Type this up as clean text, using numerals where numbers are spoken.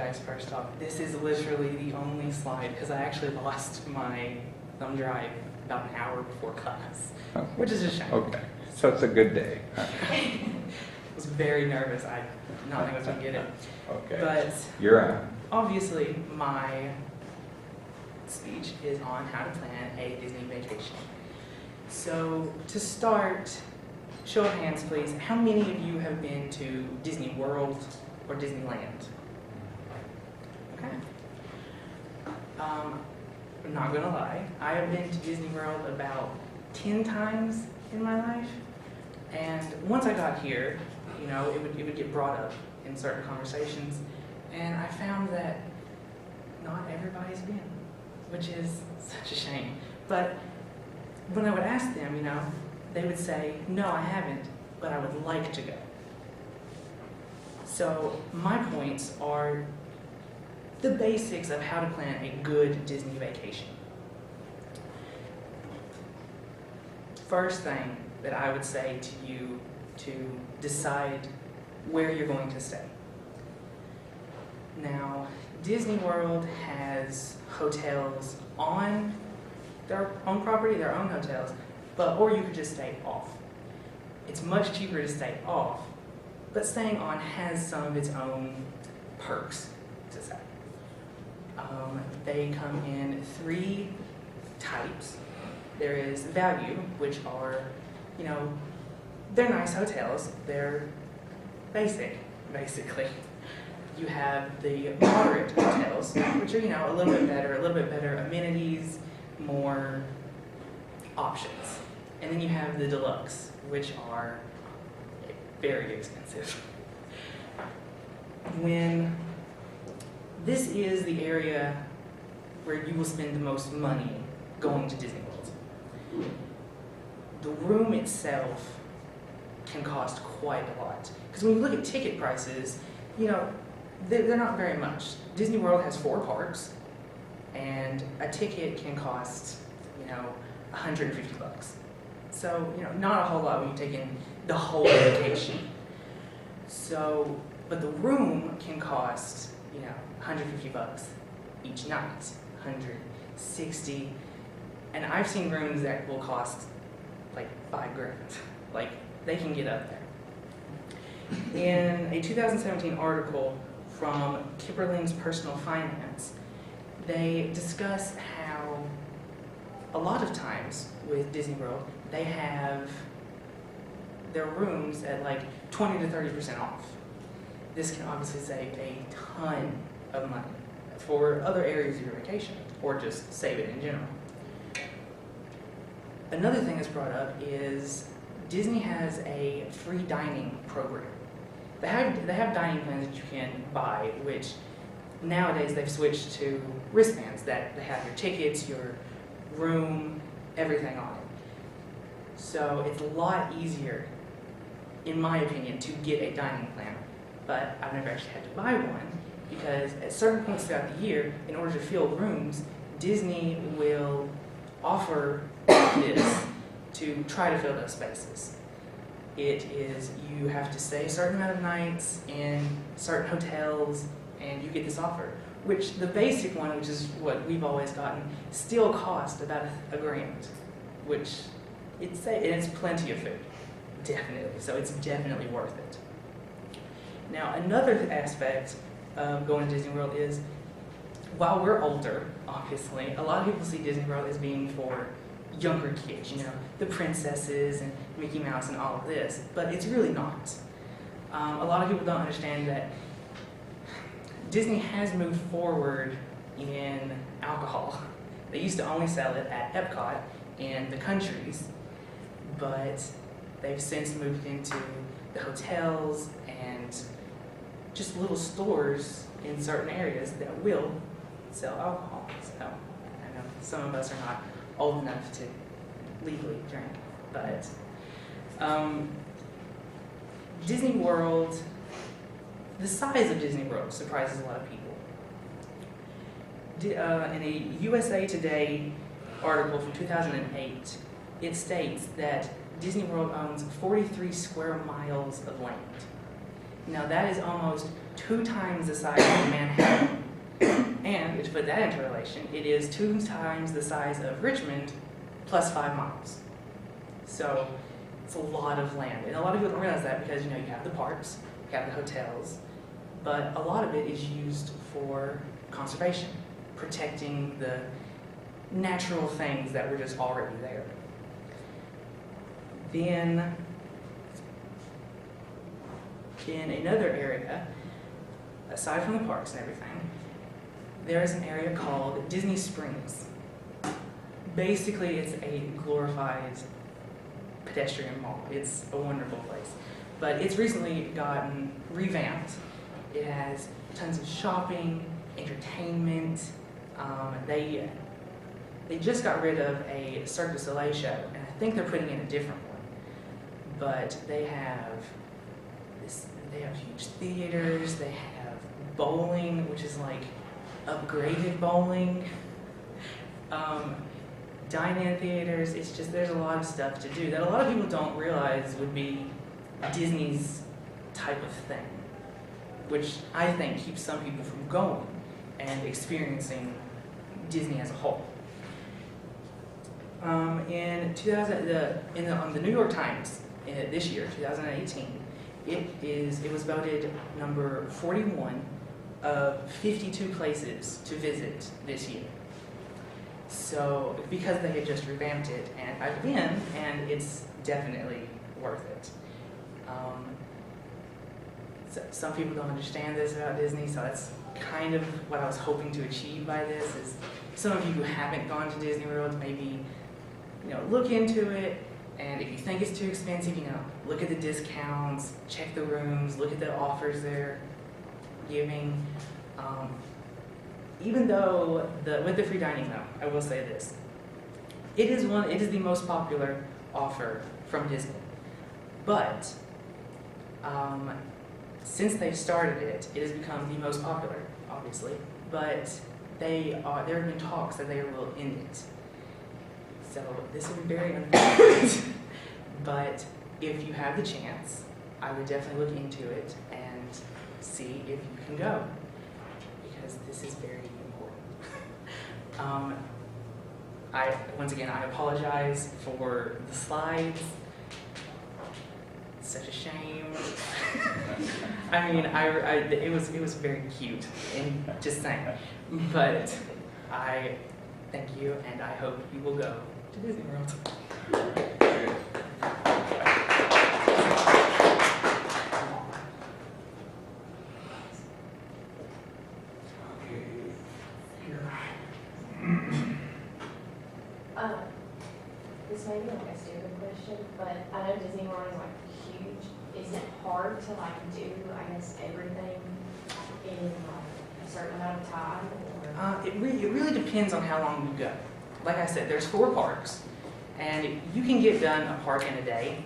apologize first off. This is literally the only slide because I actually lost my thumb drive about an hour before class, Okay. which is a shame. Okay, so it's a good day. I was very nervous. I did not think I was going to get it. Okay. But You're on. obviously, my speech is on how to plan a Disney vacation. So to start, show of hands, please. How many of you have been to Disney World or Disneyland? Okay. I'm not gonna lie. I have been to Disney World about 10 times in my life, and once I got here, you know, it would get brought up in certain conversations, and I found that not everybody's been, which is such a shame. But when I would ask them, you know, they would say, no, I haven't, but I would like to go. So my points are the basics of how to plan a good Disney vacation. First thing that I would say to you to decide where you're going to stay. Now, Disney World has hotels on their own property, their own hotels, or you could just stay off. It's much cheaper to stay off, but staying on has some of its own perks, to say. They come in 3 types. There is value, which are, you know, they're nice hotels. They're basic, basically. You have the moderate hotels, which are, you know, a little bit better amenities, more options. And then you have the deluxe, which are very expensive. This is the area where you will spend the most money going to Disney World. The room itself can cost quite a lot. Because when you look at ticket prices, you know, they're not very much. Disney World has 4 parks, and a ticket can cost, you know, $150. So, you know, not a whole lot when you take in the whole vacation. So, but the room can cost, you know, $150 each night, $160, and I've seen rooms that will cost like $5,000. Like, they can get up there. In a 2017 article from Kipperling's Personal Finance, they discuss how a lot of times with Disney World, they have their rooms at like 20 to 30% off. This can obviously save a ton of money for other areas of your vacation, or just save it in general. Another thing that's brought up is Disney has a free dining program. They have dining plans that you can buy, which nowadays they've switched to wristbands that they have your tickets, your room, everything on it. So it's a lot easier, in my opinion, to get a dining plan. But I've never actually had to buy one, because at certain points throughout the year, in order to fill rooms, Disney will offer this to try to fill those spaces. It is, you have to stay a certain amount of nights in certain hotels, and you get this offer, which the basic one, which is what we've always gotten, still cost about $1,000, which it's plenty of food, definitely. So it's definitely worth it. Now, another aspect of going to Disney World is, while we're older, obviously, a lot of people see Disney World as being for younger kids, you know, the princesses and Mickey Mouse and all of this, but it's really not. A lot of people don't understand that Disney has moved forward in alcohol. They used to only sell it at Epcot in the countries, but they've since moved into the hotels and just little stores in certain areas that will sell alcohol. So I know some of us are not old enough to legally drink, but Disney World, the size of Disney World surprises a lot of people. In a USA Today article from 2008, it states that Disney World owns 43 square miles of land. Now that is almost 2 times the size of Manhattan put that into relation, it is 2 times the size of Richmond plus 5 miles. So it's a lot of land. And a lot of people don't realize that because, you have the parks, you have the hotels, but a lot of it is used for conservation, protecting the natural things that were just already there. Then, in another area, aside from the parks and everything, there is an area called Disney Springs. Basically, it's a glorified pedestrian mall. It's a wonderful place. But it's recently gotten revamped. It has tons of shopping, entertainment. They just got rid of a Cirque du Soleil show, and I think they're putting in a different one. But they have huge theaters, they have bowling, which is like upgraded bowling, dine-in theaters. It's just, there's a lot of stuff to do that a lot of people don't realize would be Disney's type of thing, which I think keeps some people from going and experiencing Disney as a whole. On the New York Times this year, 2018, it was voted number 41 of 52 places to visit this year. So, because they had just revamped it, and I've been, and it's definitely worth it. So some people don't understand this about Disney, so that's kind of what I was hoping to achieve by this. Is some of you who haven't gone to Disney World, maybe look into it, and if you think it's too expensive, look at the discounts, check the rooms, look at the offers they're giving. Even though with the free dining, though, I will say this: it is the most popular offer from Disney. But since they've started it, it has become the most popular, obviously. But there have been talks that they will end it. So this would be very unfortunate. But if you have the chance, I would definitely look into it and see if you can go, because this is very important. Once again, I apologize for the slides. It's such a shame. I mean, it was very cute, and just saying. But I thank you, and I hope you will go to Disney World. This may be like a stupid question, but I know Disney World is like huge. Is it hard to like do, I guess, everything in like a certain amount of time? Or? It really depends on how long you go. Like I said, there's 4 parks, and you can get done a park in a day.